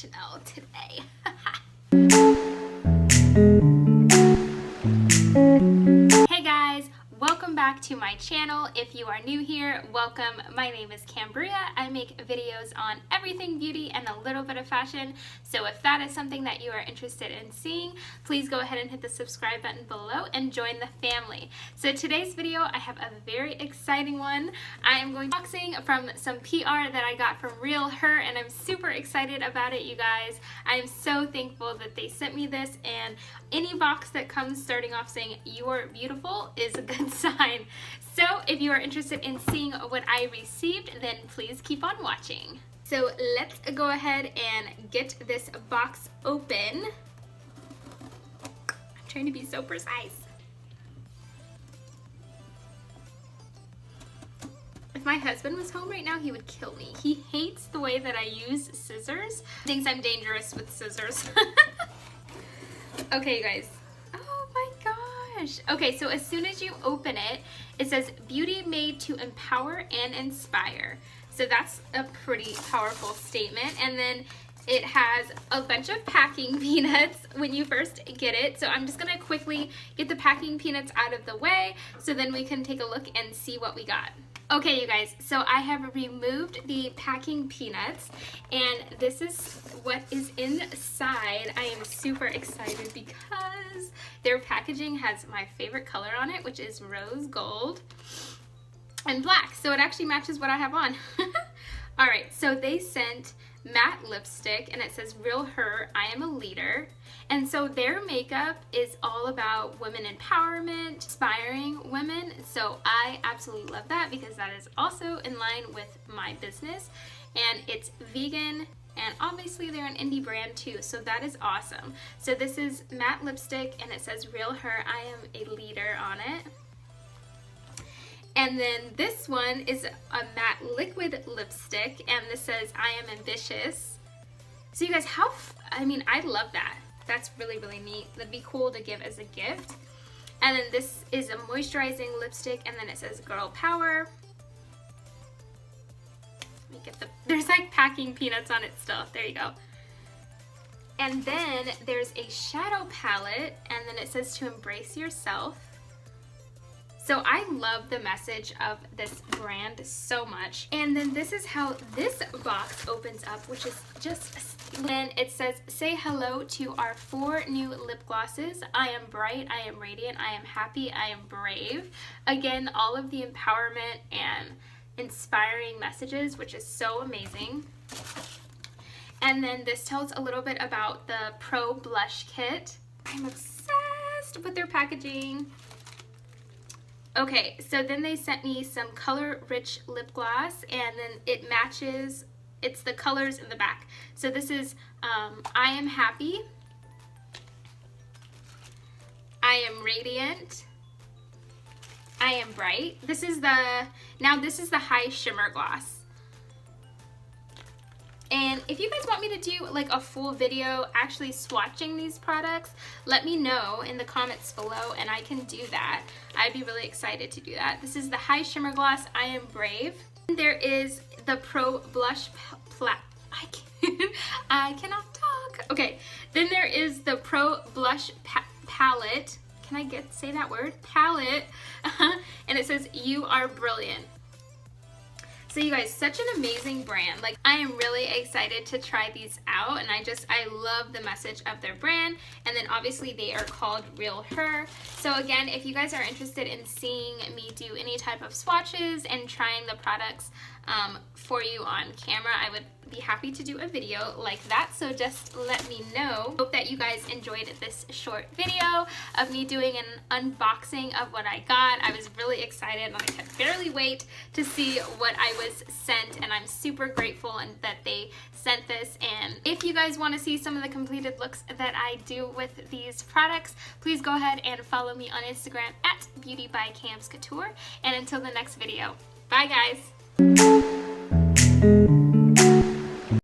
Chanel today. Hey guys, welcome back to my channel. If you are new here, welcome. My name is Cambria. I make videos on everything beauty and a little bit of fashion. So if that is something that you are interested in seeing, please go ahead and hit the subscribe button below and join the family. So today's video, I have a very exciting one. I am going to be unboxing from some PR that I got from Real Her, and I'm super excited about it, you guys. I am so thankful that they sent me this, and any box that comes starting off saying "You're beautiful" is a good sign. So if you are interested in seeing what I received, then please keep on watching. So let's go ahead and get this box open. I'm trying to be so precise. If my husband was home right now, he would kill me. He hates the way that I use scissors. Thinks I'm dangerous with scissors. Okay, you guys. Oh my gosh. Okay, so as soon as you open it, it says "Beauty made to empower and inspire." So that's a pretty powerful statement. And then it has a bunch of packing peanuts when you first get it. So I'm just gonna quickly get the packing peanuts out of the way so then we can take a look and see what we got. Okay, you guys, so I have removed the packing peanuts, and this is what is inside. I am super excited because their packaging has my favorite color on it, which is rose gold and black, so it actually matches what I have on. All right, so they sent matte lipstick, and it says "Real Her, I am a leader." And so their makeup is all about women empowerment, inspiring women. So I absolutely love that because that is also in line with my business, and it's vegan, and obviously they're an indie brand too, so that is awesome. So this is matte lipstick, and it says "Real Her, I am a leader" on it. And then this one is a matte liquid lipstick, and this says "I am ambitious." So you guys, I love that. That's really, really neat. That'd be cool to give as a gift. And then this is a moisturizing lipstick, and then it says "Girl Power." Let me get there's like packing peanuts on it still. There you go. And then there's a shadow palette, and then it says "To embrace yourself." So I love the message of this brand so much. And then this is how this box opens up, which is just, when it says "Say hello to our 4 new lip glosses. I am bright, I am radiant, I am happy, I am brave." Again, all of the empowerment and inspiring messages, which is so amazing. And then this tells a little bit about the Pro Blush Kit. I'm obsessed with their packaging. Okay, so then they sent me some color-rich lip gloss, and then it matches, it's the colors in the back. So this is "I am happy, I am radiant, I am bright." This is the high shimmer gloss. And if you guys want me to do like a full video actually swatching these products, let me know in the comments below and I can do that. I'd be really excited to do that. This is the high shimmer gloss, "I am brave." There is the Pro Blush I cannot talk. Okay, then there is the Pro Blush Palette. Can I say that word? Palette. And it says "You are brilliant." So you guys, such an amazing brand. Like, I am really excited to try these out, and I love the message of their brand. And then obviously they are called Real Her. So again, if you guys are interested in seeing me do any type of swatches and trying the products for you on camera, I would be happy to do a video like that, so just let me know. Hope that you guys enjoyed this short video of me doing an unboxing of what I got. I was really excited, and I could barely wait to see what I was sent, and I'm super grateful and that they sent this. And if you guys want to see some of the completed looks that I do with these products, please go ahead and follow me on Instagram at Beauty by Cams Couture. And until the next video, bye guys!